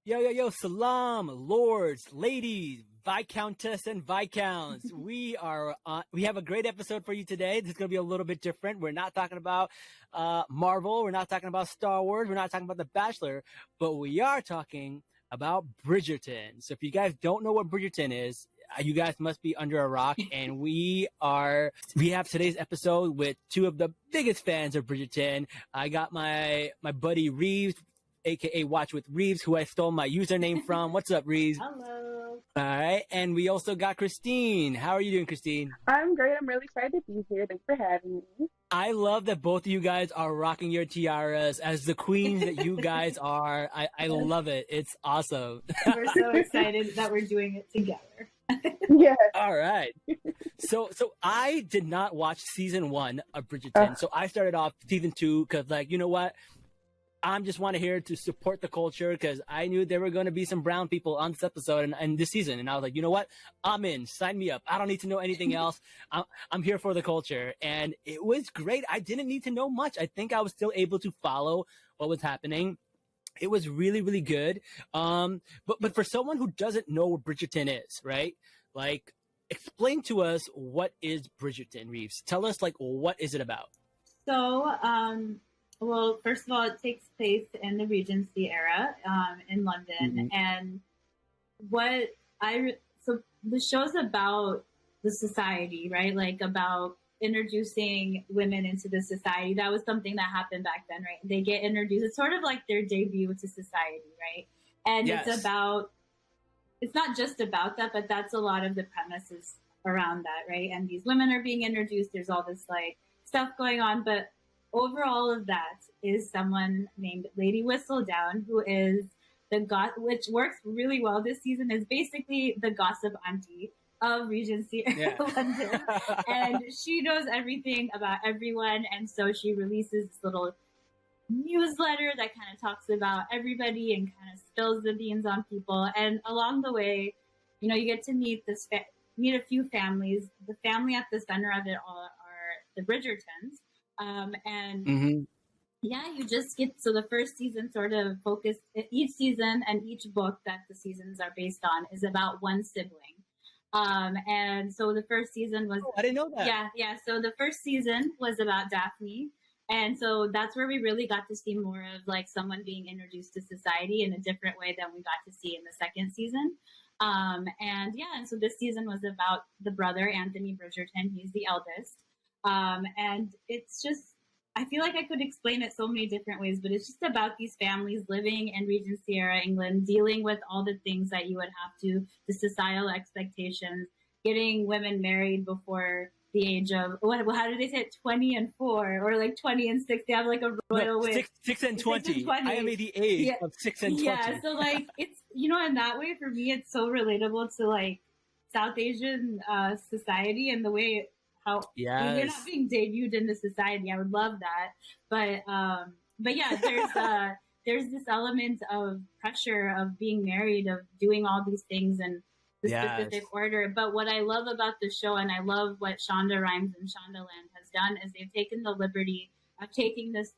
Yo, Salaam, lords, ladies, viscountess, and viscounts. We have a great episode for you today. This is going to be a little bit different. We're not talking about Marvel. We're not talking about Star Wars. We're not talking about The Bachelor, but we are talking about Bridgerton. So if you guys don't know what Bridgerton is, you guys must be under a rock. And we have today's episode with two of the biggest fans of Bridgerton. I got my buddy Reeves, aka Watch with Reeves, who I stole my username from. What's up, Reeves? Hello. All right, and we also got Christine. How are you doing, Christine? I'm great. I'm really excited to be here. Thanks for having me. I love that both of you guys are rocking your tiaras as the queens that you guys are. I love it. It's awesome. We're so excited that we're doing it together. Yeah. All right. So I did not watch season 1 of Bridgerton. So I started off season 2 because, like, you know what? I just want to hear to support the culture because I knew there were going to be some brown people on this episode and this season. And I was like, you know what? I'm in. Sign me up. I don't need to know anything else. I'm here for the culture. And it was great. I didn't need to know much. I think I was still able to follow what was happening. It was really, really good. But for someone who doesn't know what Bridgerton is, right? Like, explain to us, what is Bridgerton, Reeves? Tell us, like, what is it about? So, well, first of all, it takes place in the Regency era in London. Mm-hmm. And so the show's about the society, right? Like about introducing women into the society. That was something that happened back then, right? They get introduced. It's sort of like their debut to society, right? And Yes. It's not just about that, but that's a lot of the premises around that, right? And these women are being introduced. There's all this like stuff going on, but over all of that is someone named Lady Whistledown, who is which works really well this season, is basically the gossip auntie of Regency London. And she knows everything about everyone. And so she releases this little newsletter that kind of talks about everybody and kind of spills the beans on people. And along the way, you know, you get to meet a few families. The family at the center of it all are the Bridgertons. You just get, so the first season sort of focused, each season and each book that the seasons are based on is about one sibling. And so the first season was, I didn't know that. Yeah. So the first season was about Daphne. And so that's where we really got to see more of like someone being introduced to society in a different way than we got to see in the second season. And so this season was about the brother, Anthony Bridgerton. He's the eldest. And it's just, I feel like I could explain it so many different ways, but it's just about these families living in Regency era England, dealing with all the things that you would have to, the societal expectations, getting women married before the age of, how do they say it, 20 and 4, or like 20 and 6, they have like a royal way. 6 and 20. I am at the age of 6 and 20. Yeah, so like, it's, you know, in that way, for me, it's so relatable to like South Asian society and the way how they're not being debuted into society. I would love that. But yeah, there's this element of pressure of being married, of doing all these things and the specific order. But what I love about the show, and I love what Shonda Rhimes and Shondaland has done, is they've taken the liberty of taking this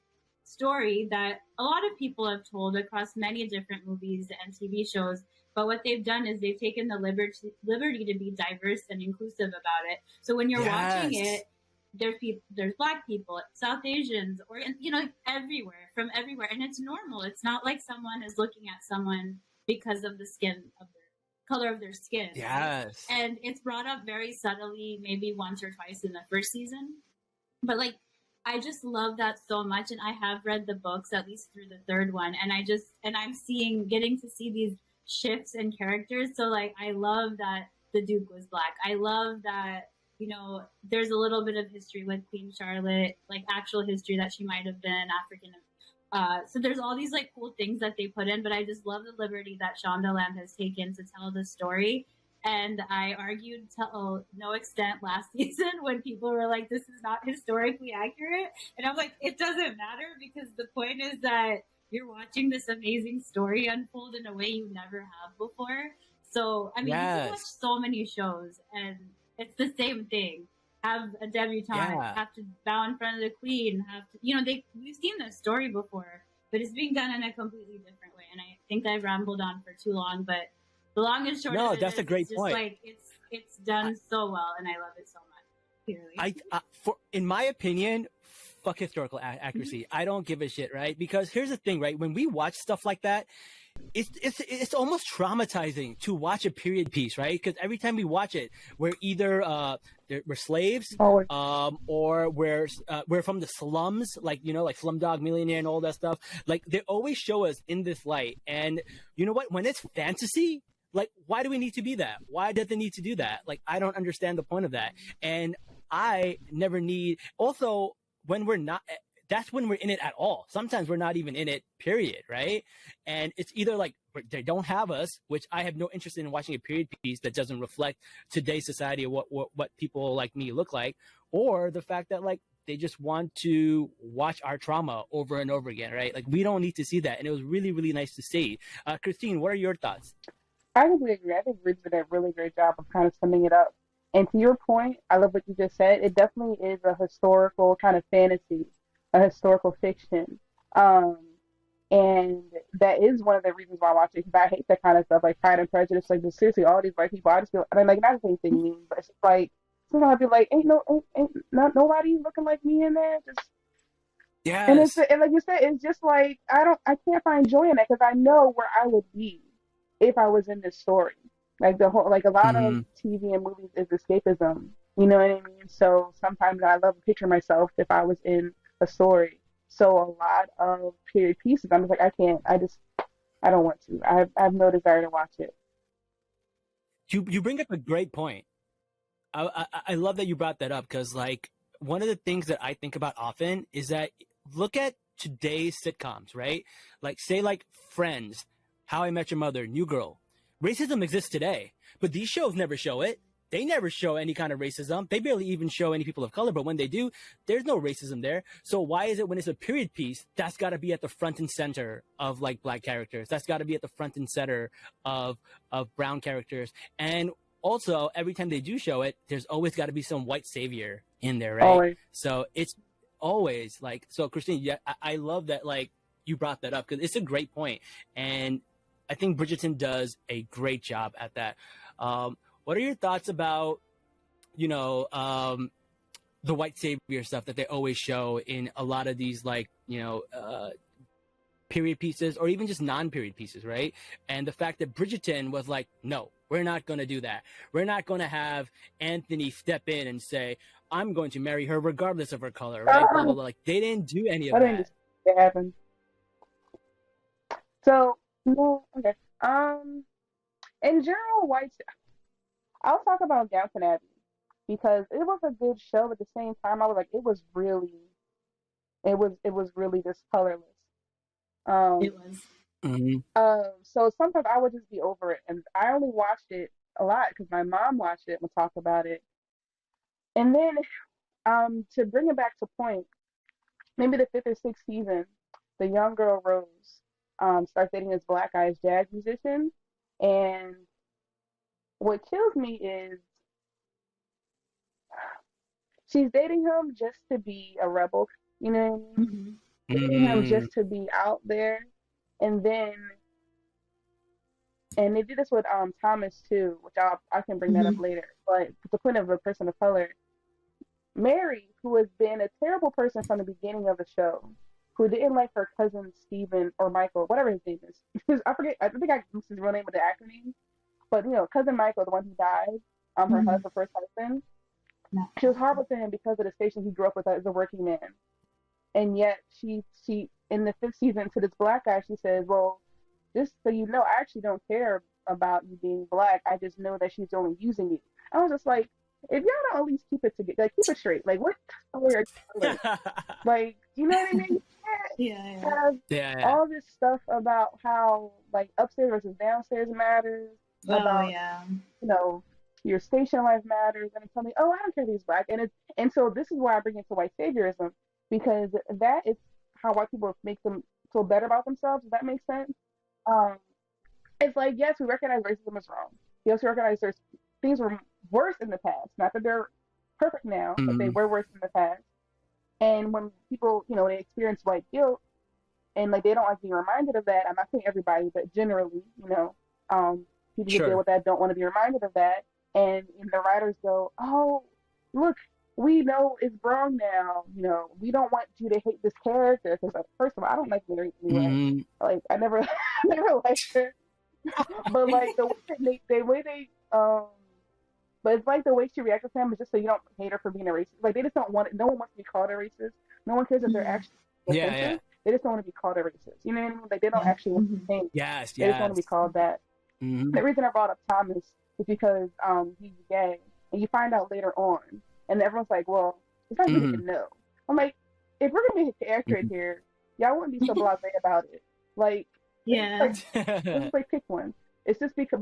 story that a lot of people have told across many different movies and TV shows. But what they've done is they've taken the liberty to be diverse and inclusive about it. So when you're watching it, there's Black people, South Asians, or, you know, from everywhere. And it's normal. It's not like someone is looking at someone because of the color of their skin. Yes. Right? And it's brought up very subtly, maybe once or twice in the first season. But like, I just love that so much. And I have read the books, at least through the third one. And I'm getting to see these shifts in characters. So like, I love that the Duke was Black. I love that, you know, there's a little bit of history with Queen Charlotte, like actual history that she might have been African. So there's all these like cool things that they put in, but I just love the liberty that Shondaland has taken to tell the story. And I argued to no extent last season when people were like, this is not historically accurate. And I'm like, it doesn't matter, because the point is that you're watching this amazing story unfold in a way you never have before. So, I mean, you can watch so many shows and it's the same thing. Have a debutante, have to bow in front of the queen, have to, you know, we've seen this story before, but it's being done in a completely different way. and I think I've rambled on for too long, but the long and short No, of it that's is, a great it's just point. like it's done so well, and I love it so much. Clearly. For in my opinion, fuck historical accuracy. I don't give a shit, right? Because here's the thing, right? When we watch stuff like that, it's almost traumatizing to watch a period piece, right? Because every time we watch it, we're either we're slaves, Oh, or we're from the slums, like like Slumdog Millionaire and all that stuff. Like they always show us in this light, and you know what? When it's fantasy, like why do we need to be that? Why does it need to do that? Like I don't understand the point of that, and I never need. Also, when we're not. That's when we're in it at all. Sometimes we're not even in it, period, right? And it's either like they don't have us, which I have no interest in watching a period piece that doesn't reflect today's society or what people like me look like, or the fact that like they just want to watch our trauma over and over again, right? Like we don't need to see that. And it was really, really nice to see. Christine, what are your thoughts? I completely agree. I think Ridge did a really great job of kind of summing it up. And to your point, I love what you just said. It definitely is a historical kind of fantasy, a historical fiction. Um, and that is one of the reasons why I watch it, because I hate that kind of stuff, like Pride and Prejudice. Like, seriously, all these white people, I just feel, I mean, like, not anything mean, but it's just like, sometimes I feel like, ain't not nobody looking like me in there. Just, and Yes. it's, and like you said, it's just like, I can't find joy in that because I know where I would be if I was in this story. Like the whole, like a lot of Mm-hmm. TV and movies is escapism. You know what I mean? So sometimes I love to picture myself if I was in a story. So a lot of period pieces, I'm just like, I can't. I don't want to. I have no desire to watch it. You bring up a great point. I love that you brought that up because like one of the things that I think about often is that look at today's sitcoms, right? Like say like Friends, How I Met Your Mother, New Girl. Racism exists today, but these shows never show it. They never show any kind of racism. They barely even show any people of color, but when they do, there's no racism there. So why is it when it's a period piece, that's got to be at the front and center of like black characters? That's got to be at the front and center of brown characters. And also, every time they do show it, there's always got to be some white savior in there, right? Always. So it's always like, so Christine, yeah, I love that like you brought that up because it's a great point. And I think Bridgerton does a great job at that. What are your thoughts about, the white savior stuff that they always show in a lot of these, like, period pieces or even just non-period pieces, right? And the fact that Bridgerton was like, no, we're not going to do that. We're not going to have Anthony step in and say, I'm going to marry her regardless of her color, right? Blah, blah, blah. Like, they didn't do any of I didn't that. just it happened. So no, okay. In general, I'll talk about Downton Abbey because it was a good show. At the same time, I was like, it was really just colorless. Um, It was. Mm-hmm. so sometimes I would just be over it, and I only watched it a lot because my mom watched it and would talk about it. And then, to bring it back to point, maybe the fifth or sixth season, the young girl Rose, starts dating this black guy's jazz musician, and what kills me is she's dating him just to be a rebel, you know what I mean? Mm-hmm. Dating him Mm-hmm. just to be out there, and then and they did this with Thomas too, which I can bring that up Mm-hmm. later. But the point of a person of color, Mary, who has been a terrible person from the beginning of the show, who didn't like her cousin Stephen or Michael, whatever his name is. I forget. I think I used his real name with the actor name, but cousin Michael, the one who died, Mm-hmm. her first husband. No. She was horrible to him because of the station he grew up with as a working man. And yet she in the fifth season to this black guy, she says, well, just so you know, I actually don't care about you being black. I just know that she's only using you. I was just like, if y'all don't at least keep it together, like keep it straight. Like what color are you telling? Like, you know what I mean? You Yeah, can't have Yeah. all this stuff about how like upstairs versus downstairs matters, yeah. Oh about yeah. you know, your station life matters, and it's something, oh, I don't care if he's black. And so this is why I bring it to white saviorism, because that is how white people make them feel better about themselves. Does that make sense? Um, it's like, yes, we recognize racism is wrong. Yes, we recognize there's things were worse in the past. Not that they're perfect now, but they Mm-hmm. were worse in the past. And when people, they experience white guilt, and like they don't like being reminded of that. I'm not saying everybody, but generally, people who deal with that don't want to be reminded of that. And the writers go, "Oh, look, we know it's wrong now. We don't want you to hate this character because first of all, I don't like Mary anyway. Like I never, never liked her. But like the way they but it's like the way she reacts to him is just so you don't hate her for being a racist. Like they just don't want it. No one wants to be called a racist. No one cares if they're actually offensive. Yeah. They just don't want to be called a racist. You know what I mean? Like they don't actually want to think. Yes. They just want to be called that. The reason I brought up Thomas is because he's gay, and you find out later on, and everyone's like, "Well, it's not really to know." I'm like, if we're gonna be accurate here, y'all wouldn't be so blasé about it. Like, let's just like pick one. It's just because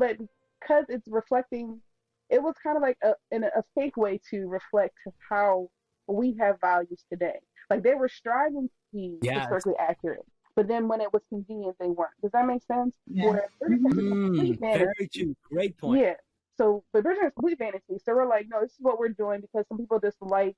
it's reflecting. It was kind of like in a fake way to reflect how we have values today. Like they were striving to be historically accurate, but then when it was convenient, they weren't. Does that make sense? Yeah. Very true. Great point. Yeah. So, but Bridgerton is complete fantasy. So we're like, no, this is what we're doing because some people just like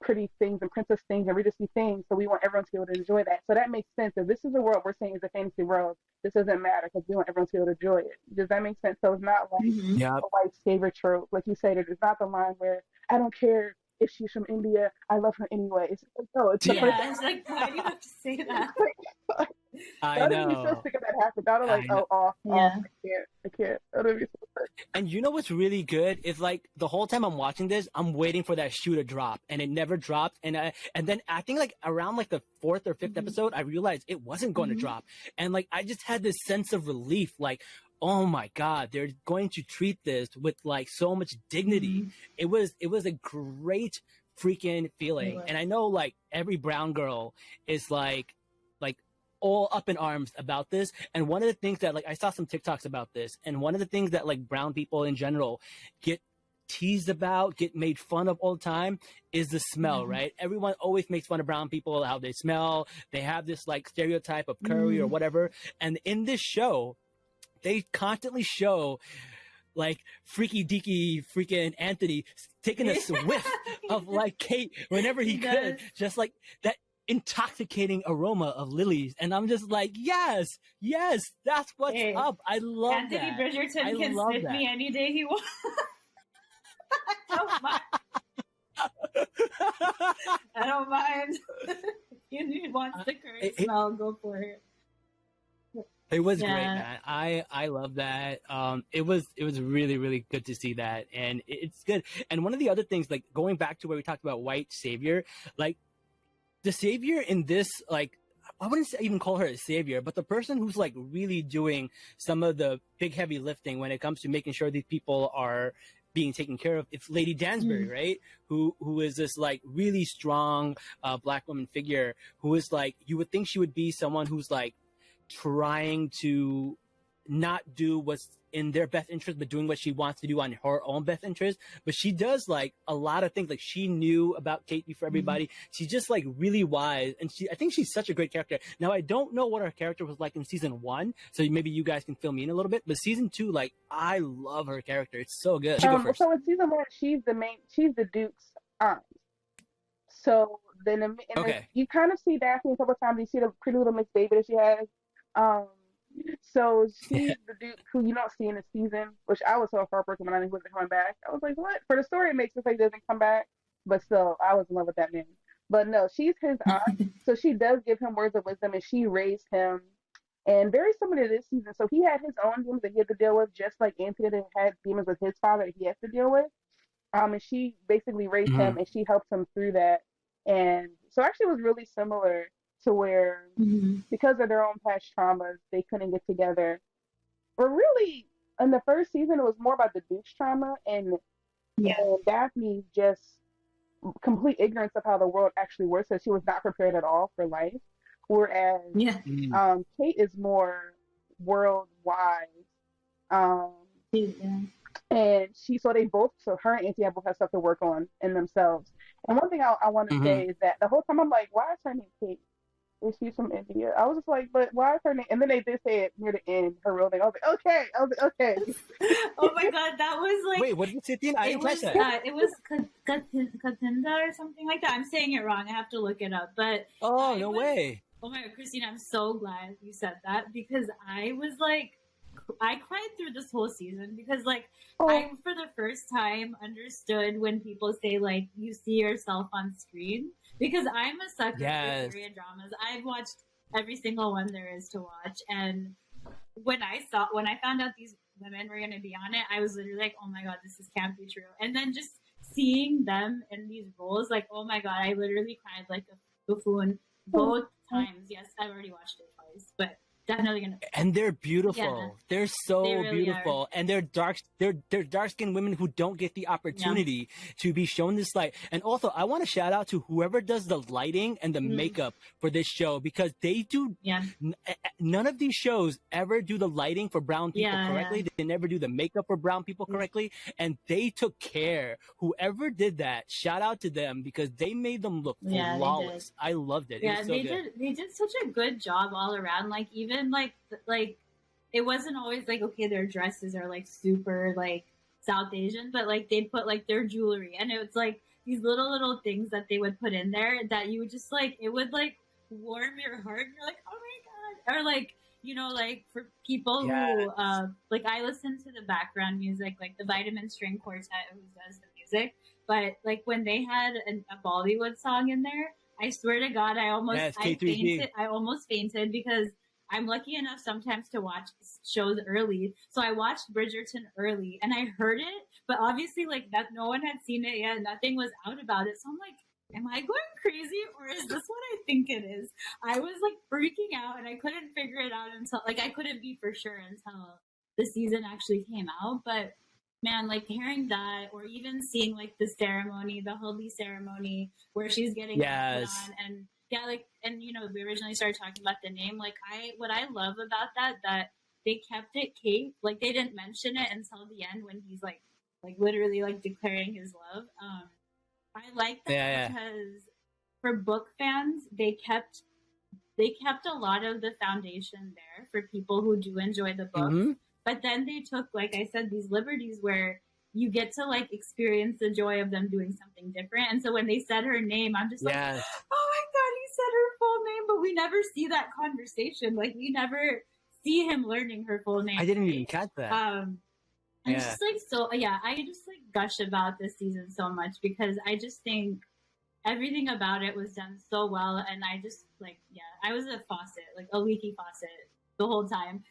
pretty things and princess things and regency things. So we want everyone to be able to enjoy that. So that makes sense. If this is the world we're saying is a fantasy world, this doesn't matter because we want everyone to be able to enjoy it. Does that make sense? So it's not like a white savior trope. Like you said, it's not the line where I don't care if she's from India, I love her anyway. It's like, why do you have to say that? I know. Be so sick of that happened. I can't. And you know what's really good is like the whole time I'm watching this, I'm waiting for that shoe to drop, and it never dropped. And then I think like around like the 4th or 5th episode, I realized it wasn't going to drop, and like I just had this sense of relief, like, oh my God, they're going to treat this with like so much dignity. It was a great freaking feeling. And I know like every brown girl is like all up in arms about this. And one of the things that like I saw some TikToks about this, and one of the things that like brown people in general get teased about, get made fun of all the time is the smell, right? Everyone always makes fun of brown people, how they smell. They have this like stereotype of curry or whatever. And in this show, they constantly show like freaky deaky freaking Anthony taking a whiff of like Kate whenever he could, just like that intoxicating aroma of lilies. And I'm just like, yes, that's what's up. I love Anthony that. Bridgerton can sniff me any day he wants. I don't mind. If he wants the curry smell, go for it. It was great, man. I love that. It was really, really good to see that. And it's good. And one of the other things, like going back to where we talked about white savior, like the savior in this, like, I wouldn't even call her a savior, but the person who's like really doing some of the big heavy lifting when it comes to making sure these people are being taken care of, it's Lady Dansbury, right? Who is this like really strong black woman figure who is like, you would think she would be someone who's like trying to not do what's in their best interest, but doing what she wants to do on her own best interest. But she does like a lot of things. Like she knew about Kate before everybody. She's just like really wise. And I think she's such a great character. Now, I don't know what her character was like in season 1. So maybe you guys can fill me in a little bit. But season 2, like I love her character. It's so good. You go first. So in season 1, she's the Duke's aunt. So then you kind of see Daphne a couple of times. You see the pretty little mixed baby that she has. So she's the Duke who you don't see in the season, which I was so heartbroken when I knew he wasn't coming back. I was like, what? For the story, it makes sense like he doesn't come back, but still, I was in love with that man. But no, she's his aunt, so she does give him words of wisdom, and she raised him, and very similar to this season. So he had his own demons that he had to deal with, just like Anthony had demons with his father that he has to deal with. And she basically raised him, and she helped him through that. And so actually, it was really similar to where, because of their own past traumas, they couldn't get together. But really, in the first season, it was more about the Duke's trauma and Daphne's just complete ignorance of how the world actually works, so she was not prepared at all for life. Whereas Kate is more worldwide. And her and Auntie both have stuff to work on in themselves. And one thing I want to say is that the whole time I'm like, why is her name Kate? Is she from India? I was just like, but why is her name? And then they did say it near the end, her real name. I was like, okay. Oh my God, that was like. Wait, what did you say? I didn't catch that. It was Katinda or something like that. I'm saying it wrong. I have to look it up. But no way. Oh my God, Christine, I'm so glad you said that because I was like, I cried through this whole season because, like, I, Oh, for the first time, understood when people say, like, you see yourself on screen because I'm a sucker for Yes. Korean dramas. I've watched every single one there is to watch. And when I found out these women were going to be on it, I was literally like, oh my God, this can't be true. And then just seeing them in these roles, like, oh my God, I literally cried like a buffoon both times. Yes, I've already watched it twice, but definitely gonna. And they're Yeah, beautiful. They're they so really are. beautiful, and they're dark skinned women who don't get the Yeah. opportunity to be shown this light. And also, I want to shout out to whoever does the lighting and the makeup for this show because they do. Yeah. None of these shows ever do the lighting for brown people Yeah, correctly. yeah. They never do the makeup for brown people correctly, and they took care. Whoever did that, shout out to them because they made them look Yeah, they did. flawless. I loved it. It Yeah, was so good. they did such a good job all around. Like even like it wasn't always like okay, their dresses are like super like South Asian, but like they'd put like their jewelry and it was like these little things that they would put in there that you would just like it would like warm your heart. You're like, oh my God. Or like, you know, like for people Yes. who like I listen to the background music, like the Vitamin String Quartet who does the music. But like when they had a Bollywood song in there, I swear to God, Yes, I K3B. fainted. I almost fainted because I'm lucky enough sometimes to watch shows early. So I watched Bridgerton early and I heard it, but obviously like that no one had seen it yet. Nothing was out about it. So I'm like, am I going crazy or is this what I think it is? I was like freaking out and I couldn't figure it out until like I couldn't be for sure until the season actually came out. But man, like hearing that or even seeing like the ceremony, the Haldi ceremony where she's getting put Yes. on and yeah, like and you know, we originally started talking about the name. Like what I love about that they kept it Kate. Like they didn't mention it until the end when he's like literally like declaring his love. I like that Yeah. because for book fans, they kept a lot of the foundation there for people who do enjoy the book. Mm-hmm. But then they took, like I said, these liberties where you get to like experience the joy of them doing something different. And so when they said her name, I'm just like, Yes. oh my God, he said her full name, but we never see that conversation. Like we never see him learning her full name. I didn't right? even catch that. And it's just like so yeah, I just like gush about this season so much because I just think everything about it was done so well and I just like yeah, I was a faucet, like a leaky faucet the whole time.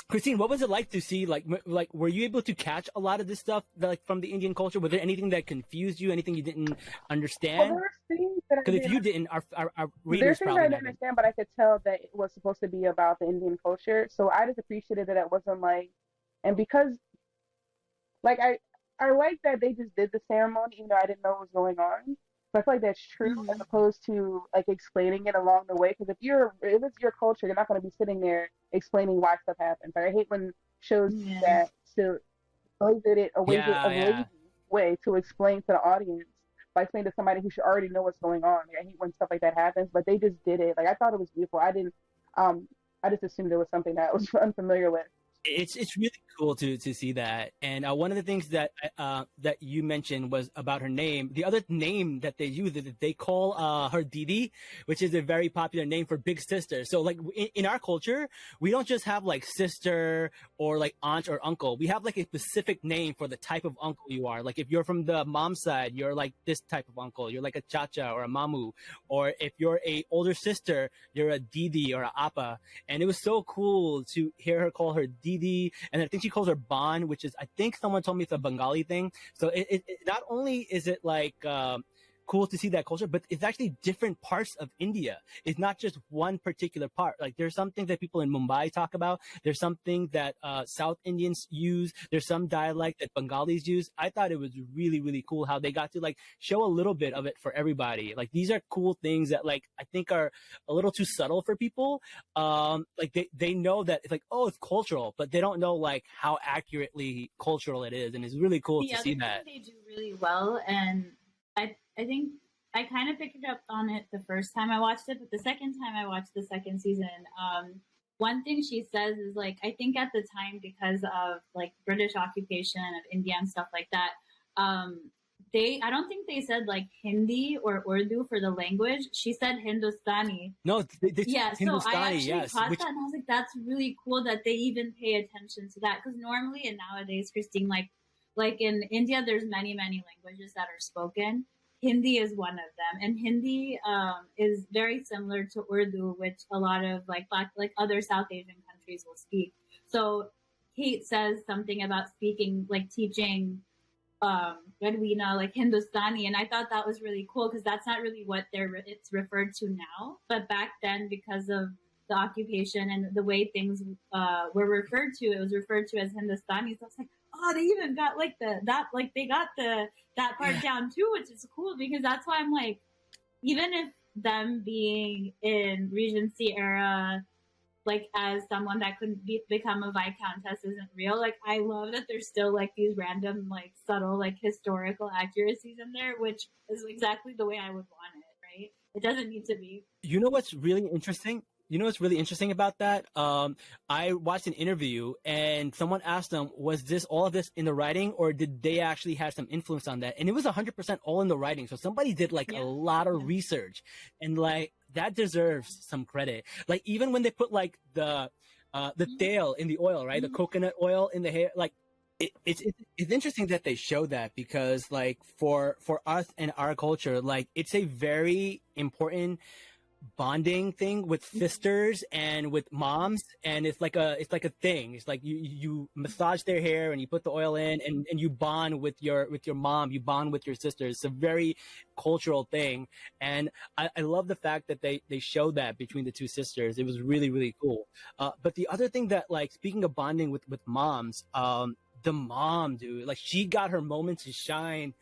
Christine, what was it like to see like were you able to catch a lot of this stuff like from the Indian culture? Was there anything that confused you? Anything you didn't well, understand? there were things that I Because if didn't you didn't, our There's readers things I probably didn't never. understand, but I could tell that it was supposed to be about the Indian culture. So I just appreciated that it wasn't like, and because like I like that they just did the ceremony, even though I didn't know what was going on. So I feel like that's true as opposed to like explaining it along the way. Because if it's your culture, you're not going to be sitting there explaining why stuff happens. Like I hate when shows do that. So they did it a lazy way to explain to the audience by explaining to somebody who should already know what's going on. Like, I hate when stuff like that happens, but they just did it. Like I thought it was beautiful. I just assumed it was something that I was unfamiliar with. It's really cool to see that. And one of the things that that you mentioned was about her name. The other name that they use is that they call her Didi, which is a very popular name for big sister. So like in our culture, we don't just have like sister or like aunt or uncle. We have like a specific name for the type of uncle you are. Like if you're from the mom side, you're like this type of uncle. You're like a chacha or a mamu. Or if you're a older sister, you're a Didi or a appa. And it was so cool to hear her call her Didi. And I think she calls her Ban, which is, I think someone told me it's a Bengali thing. So it not only is it like cool to see that culture, but it's actually different parts of India. It's not just one particular part. Like there's something that people in Mumbai talk about. There's something that South Indians use. There's some dialect that Bengalis use. I thought it was really, really cool how they got to like show a little bit of it for everybody. Like these are cool things that like I think are a little too subtle for people. Like they know that it's like, oh, it's cultural, but they don't know like how accurately cultural it is. And it's really cool to see that. They do really well. And I think I kind of picked up on it the first time I watched it, but the second time I watched the second season, one thing she says is like, I think at the time, because of like British occupation of India and stuff like that, I don't think they said like Hindi or Urdu for the language. She said Hindustani. No, they Yeah, so I Hindustani, actually yes. caught Which, that and I was like, that's really cool that they even pay attention to that. Because normally and nowadays, Christine, like in India, there's many, many languages that are spoken. Hindi is one of them, and Hindi is very similar to Urdu, which a lot of like other South Asian countries will speak. So Kate says something about speaking, like teaching Edwina like Hindustani, and I thought that was really cool because that's not really what it's referred to now, but back then because of the occupation and the way things were referred to, it was referred to as Hindustani. So I was like, oh, they even got like they got that part down too, which is cool because that's why I'm like, even if them being in Regency era, like as someone that couldn't become a Viscountess isn't real. Like I love that there's still like these random like subtle like historical accuracies in there, which is exactly the way I would want it. Right? It doesn't need to be. you know what's really interesting? You know what's really interesting about that? I watched an interview and someone asked them, was this all of this in the writing or did they actually have some influence on that? And it was 100% all in the writing. So somebody did like a lot of research and like that deserves some credit. Like even when they put like the tail in the oil, right? The coconut oil in the hair, like it's interesting that they show that because like for us and our culture, like it's a very important bonding thing with sisters and with moms, and it's like a thing. It's like you massage their hair and you put the oil in and you bond with your mom, you bond with your sisters. It's a very cultural thing, and I love the fact that they showed that between the two sisters. It was really, really cool. But the other thing that, like, speaking of bonding with moms, the mom, dude, like she got her moment to shine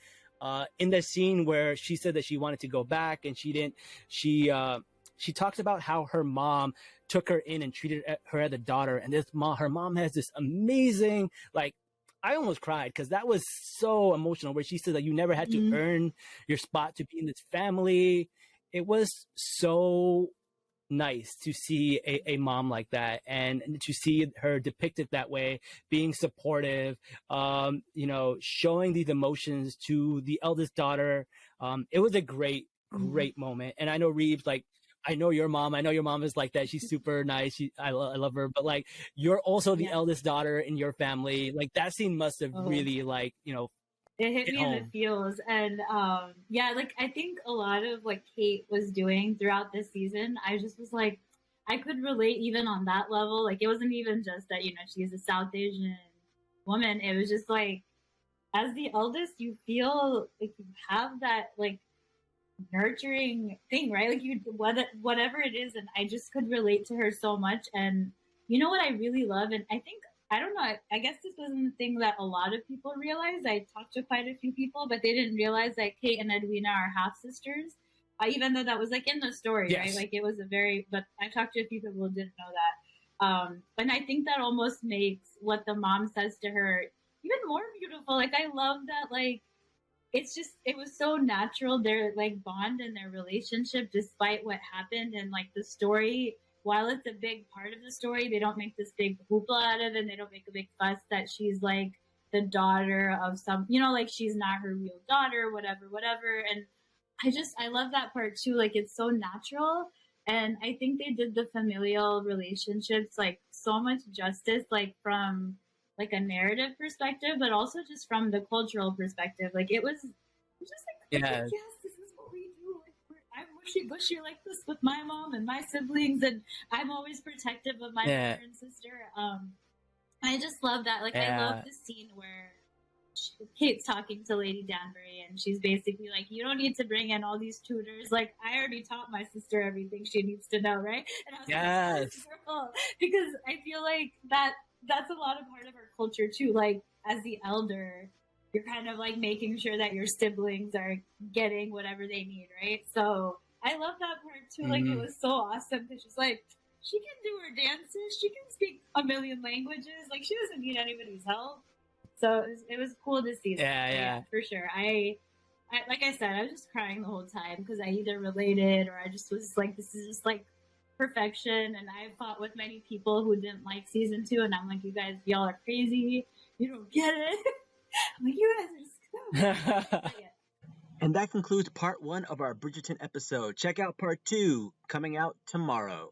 in the scene where she said that she wanted to go back and she didn't. She talks about how her mom took her in and treated her as a daughter, and her mom has this amazing, like, I almost cried because that was so emotional, where she said that you never had to earn your spot to be in this family. It was so nice to see a mom like that, and to see her depicted that way, being supportive, showing these emotions to the eldest daughter. It was a great moment. And I know Reeves, like, I know your mom is like that. She's super nice. I love her, but like, you're also the eldest daughter in your family. Like that scene must have really, like, it hit me in the feels. And like I think a lot of what Kate was doing throughout this season, I just was like, I could relate even on that level. Like it wasn't even just that, she's a South Asian woman. It was just like, as the eldest, you feel like you have that like nurturing thing, right? Like whatever it is. And I just could relate to her so much. And you know what I really love? And I don't know, I guess this wasn't the thing that a lot of people realized. I talked to quite a few people, but they didn't realize that Kate and Edwina are half sisters. Even though that was like in the story, right? Like it was but I talked to a few people who didn't know that. And I think that almost makes what the mom says to her even more beautiful. Like I love that, like, it was so natural, their like bond and their relationship despite what happened. And like the story, while it's a big part of the story, they don't make this big hoopla out of it, and they don't make a big fuss that she's like the daughter of some, like she's not her real daughter, whatever. And I love that part too. Like it's so natural. And I think they did the familial relationships like so much justice, like from like a narrative perspective, but also just from the cultural perspective. Like it was just like, yes, this is what we do. Like I'm mushy like this with my mom and my siblings, and I'm always protective of my brother and sister. I just love that. Like I love the scene where Kate's talking to Lady Danbury, and she's basically like, you don't need to bring in all these tutors. Like I already taught my sister everything she needs to know, right? And I was like, yes, girl, because I feel like that's a lot of part of our culture too. Like as the elder, you're kind of like making sure that your siblings are getting whatever they need, right? So I love that part too. Like it was so awesome because she's like, she can do her dances, she can speak a million languages, like she doesn't need anybody's help. So it was cool to see that. Yeah, for sure. I like I said, I was just crying the whole time because I either related or I just was like, this is just like perfection. And I fought with many people who didn't like season 2, and I'm like, y'all are crazy, you don't get it. I'm like, you guys are just And that concludes part 1 of our Bridgerton episode. Check out part 2 coming out tomorrow.